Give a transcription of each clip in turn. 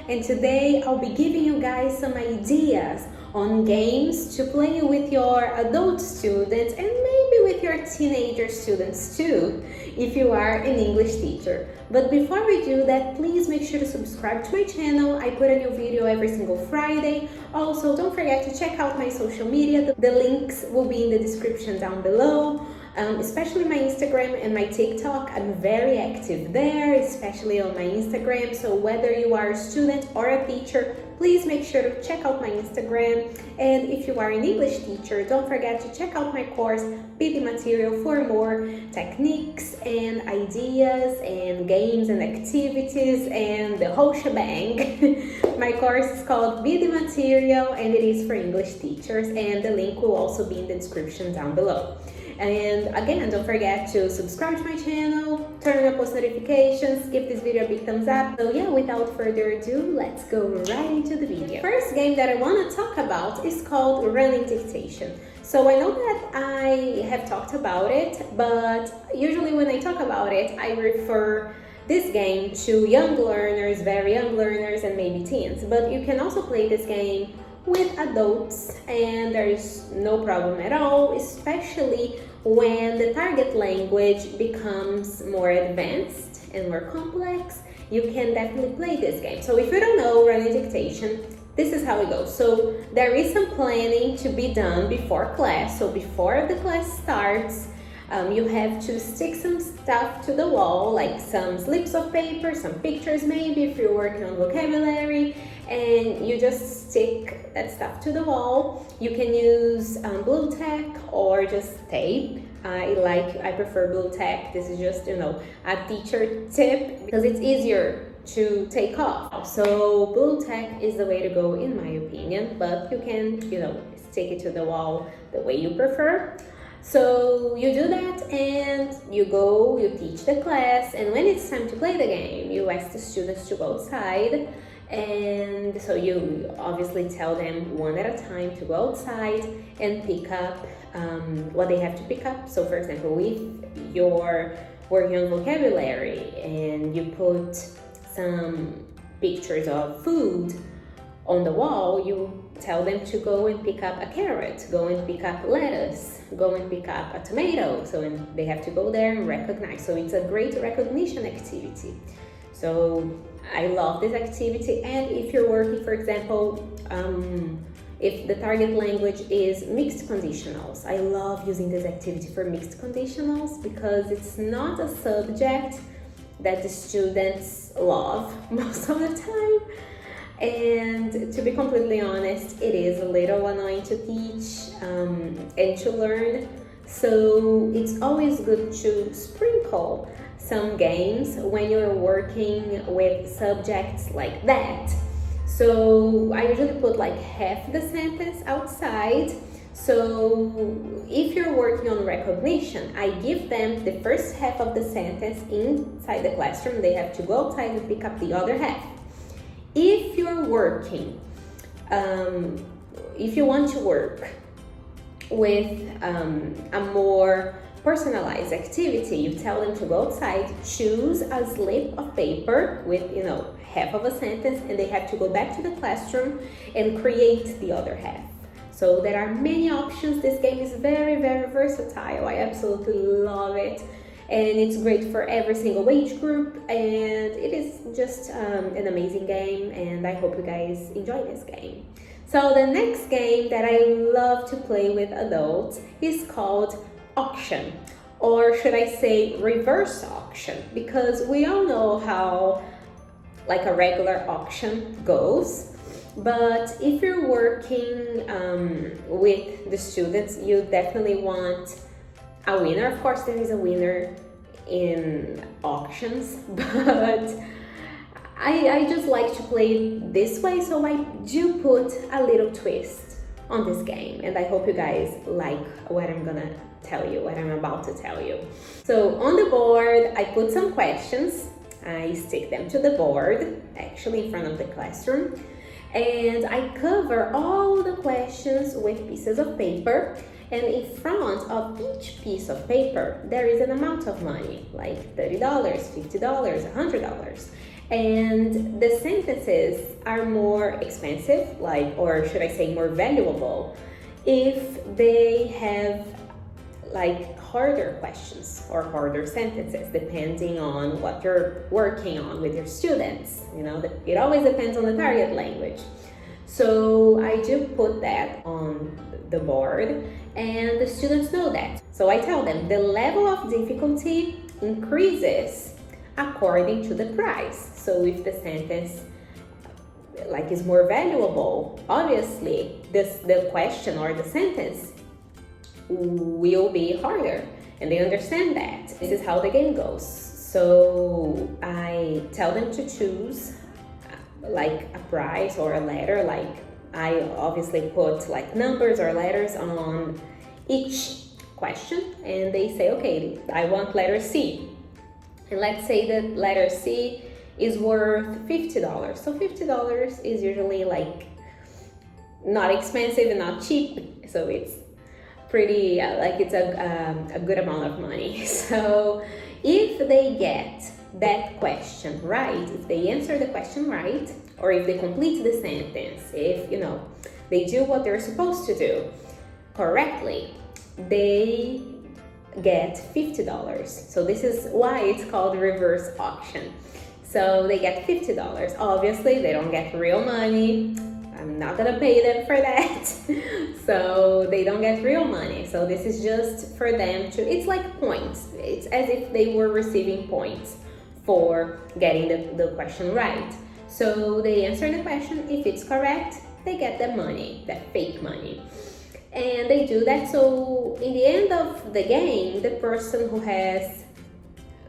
and today I'll be giving you guys some ideas on games to play with your adult students and maybe with your teenager students too, if you are an English teacher. But before we do that, please make sure to subscribe to my channel. I put a new video every single Friday. Also, don't forget to check out my social media. The links will be in the description down below. Especially my Instagram and my TikTok. I'm very active there, especially on my Instagram. So whether you are a student or a teacher, please make sure to check out my Instagram. And if you are an English teacher, don't forget to check out my course, BD Material, for more techniques and ideas and games and activities and the whole shebang. My course is called BD Material and it is for English teachers, and the link will also be in the description down below. And again, don't forget to subscribe to my channel, turn on post notifications, give this video a big thumbs up. So yeah, without further ado, let's go right into the video. First game that I want to talk about is called running dictation. So I know that I have talked about it, but usually when I talk about it, I refer this game to young learners, very young learners, and maybe teens. But you can also play this game with adults, and there's no problem at all, especially when the target language becomes more advanced and more complex. You can definitely play this game. So if you don't know running dictation, this is how it goes. So there is some planning to be done before class. So before the class starts, you have to stick some stuff to the wall, like some slips of paper, some pictures maybe if you're working on vocabulary, and you just stick that stuff to the wall. You can use blue tack or just tape. I prefer blue tack. This is just, a teacher tip because it's easier to take off. So blue tack is the way to go in my opinion, but you can, stick it to the wall the way you prefer. So you do that and you teach the class, and when it's time to play the game, you ask the students to go outside, and so you obviously tell them one at a time to go outside and pick up what they have to pick up. So for example, if you're working on vocabulary and you put some pictures of food on the wall, you tell them to go and pick up a carrot, go and pick up lettuce, go and pick up a tomato. So they have to go there and recognize. So it's a great recognition activity. So I love this activity. And if you're working, for example, if the target language is mixed conditionals, I love using this activity for mixed conditionals because it's not a subject that the students love most of the time. And to be completely honest, it is a little annoying to teach and to learn. So it's always good to sprinkle some games when you're working with subjects like that. So I usually put like half the sentence outside. So if you're working on recognition, I give them the first half of the sentence inside the classroom. They have to go outside and pick up the other half. If you're working, if you want to work with a more personalized activity, you tell them to go outside, choose a slip of paper with, half of a sentence, and they have to go back to the classroom and create the other half. So there are many options. This game is very, very versatile. I absolutely love it. And it's great for every single age group, and it is just an amazing game, and I hope you guys enjoy this game. So the next game that I love to play with adults is called auction, or should I say reverse auction, because we all know how like a regular auction goes. But if you're working with the students, you definitely want a winner. Of course, there is a winner in auctions, but I just like to play it this way, so I do put a little twist on this game, and I hope you guys like what I'm gonna tell you, what I'm about to tell you. So on the board, I put some questions. I stick them to the board, actually in front of the classroom, and I cover all the questions with pieces of paper. And in front of each piece of paper, there is an amount of money, like $30, $50, $100. And the sentences are more expensive, or should I say more valuable, if they have harder questions or harder sentences, depending on what you're working on with your students. It always depends on the target language. So I do put that on the board, and the students know that. So I tell them the level of difficulty increases according to the price. So if the sentence is more valuable, obviously the question or the sentence will be harder, and they understand that. This is how the game goes. So I tell them to choose a prize or a letter. I obviously put numbers or letters on each question, and they say, okay, I want letter C. And let's say that letter C is worth $50. So $50 is usually not expensive and not cheap. So it's pretty it's a good amount of money. So if they get that question right, if they answer the question right, or if they complete the sentence, if they do what they're supposed to do correctly, they get $50. So this is why it's called reverse auction. So they get $50. Obviously they don't get real money. I'm not gonna pay them for that. So they don't get real money. So this is just for them to, it's like points. It's as if they were receiving points for getting the question right. So they answer the question. If it's correct, they get the money, the fake money. And they do that. So in the end of the game, the person who has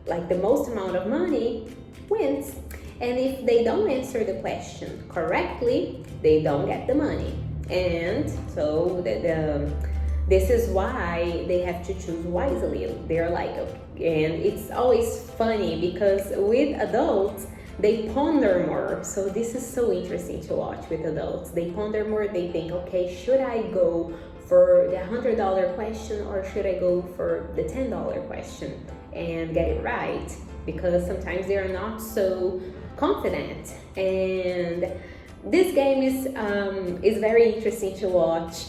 the most amount of money wins. And if they don't answer the question correctly, they don't get the money. And so this is why they have to choose wisely. They're and it's always funny because with adults, they ponder more. So this is so interesting to watch with adults. They ponder more. They think, okay, should I go for the $100 question or should I go for the $10 question and get it right? Because sometimes they are not so confident. And this game is very interesting to watch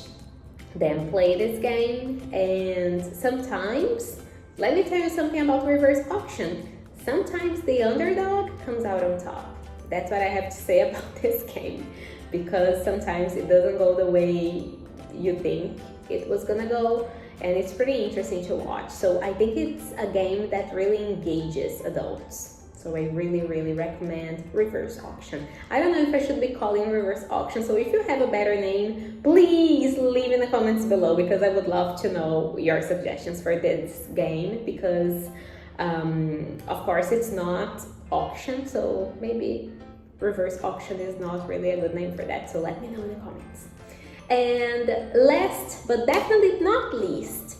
them play this game. And sometimes, let me tell you something about reverse auction. Sometimes the underdog comes out on top. That's what I have to say about this game, because sometimes it doesn't go the way you think it was gonna go, and it's pretty interesting to watch. So I think it's a game that really engages adults. So I really, really recommend reverse auction. I don't know if I should be calling reverse auction. So if you have a better name, please leave in the comments below, because I would love to know your suggestions for this game, because of course it's not auction, so maybe reverse auction is not really a good name for that. So let me know in the comments. And last but definitely not least,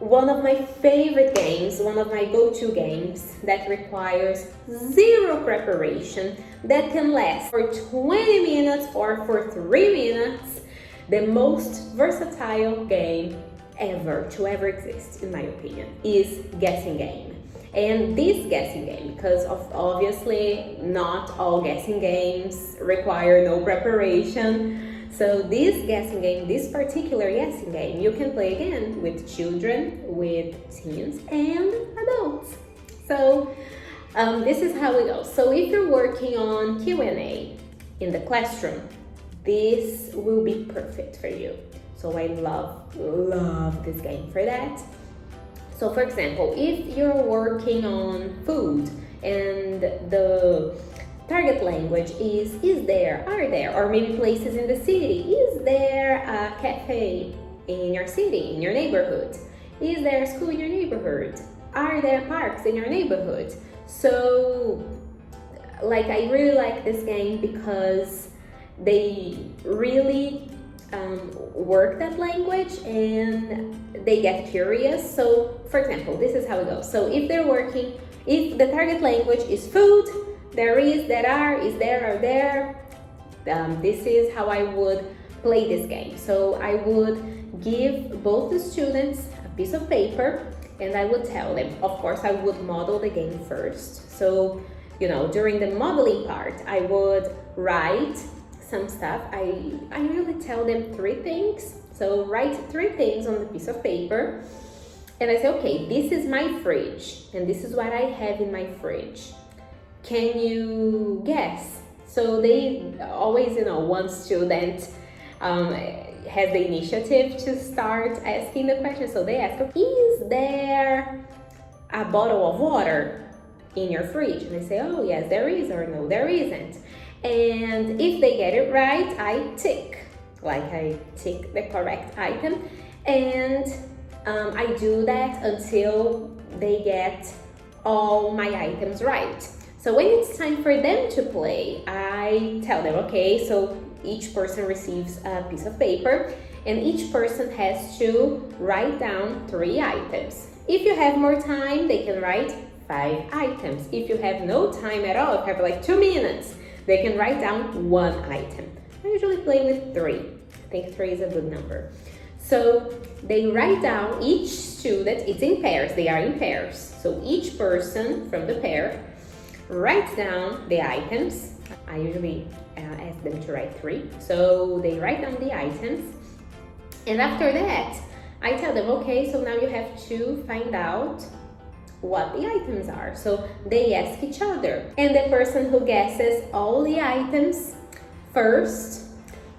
one of my favorite games, one of my go-to games that requires zero preparation, that can last for 20 minutes or for 3 minutes, the most versatile game to ever exist, in my opinion, is guessing game. And this guessing game, because obviously not all guessing games require no preparation. So this guessing game, this particular guessing game, you can play again with children, with teens, and adults. So this is how it goes. So if you're working on Q&A in the classroom, this will be perfect for you. So I love this game for that. So for example, if you're working on food and the target language is there, are there, or maybe places in the city, is there a cafe in your city, in your neighborhood? Is there a school in your neighborhood? Are there parks in your neighborhood? So I really like this game because they really work that language and they get curious. So for example, this is how it goes. So if the target language is food, there is, there are, is there, are there, this is how I would play this game. So I would give both the students a piece of paper and I would tell them, of course I would model the game first. So during the modeling part, I would write some stuff. I usually tell them 3 things. So write 3 things on the piece of paper. And I say, okay, this is my fridge, and this is what I have in my fridge. Can you guess? So they always, one student has the initiative to start asking the question. So they ask, is there a bottle of water in your fridge? And they say, oh yes, there is, or no, there isn't. And if they get it right, I tick the correct item. And I do that until they get all my items right. So when it's time for them to play, I tell them, okay, so each person receives a piece of paper and each person has to write down 3 items. If you have more time, they can write 5 items. If you have no time at all, if you have like 2 minutes, they can write down 1 item. I usually play with 3. I think 3 is a good number. So they write down, each student, it's in pairs, they are in pairs. So each person from the pair writes down the items. I usually ask them to write 3. So they write down the items. And after that, I tell them, okay, so now you have to find out what the items are. So they ask each other. And the person who guesses all the items first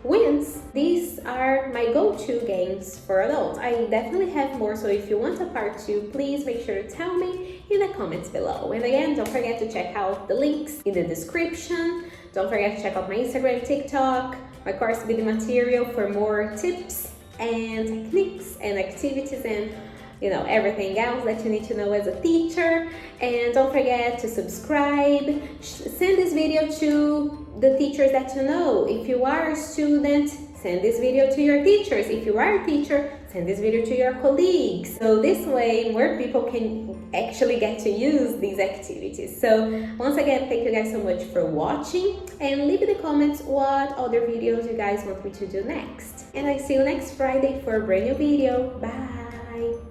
wins. These are my go-to games for adults. I definitely have more, so if you want a part 2, please make sure to tell me in the comments below. And again, don't forget to check out the links in the description. Don't forget to check out my Instagram, TikTok, my course video material for more tips and techniques and activities and everything else that you need to know as a teacher. And don't forget to subscribe. Send this video to the teachers that you know. If you are a student, send this video to your teachers. If you are a teacher, send this video to your colleagues. So this way, more people can actually get to use these activities. So once again, thank you guys so much for watching, and leave in the comments what other videos you guys want me to do next. And I see you next Friday for a brand new video. Bye!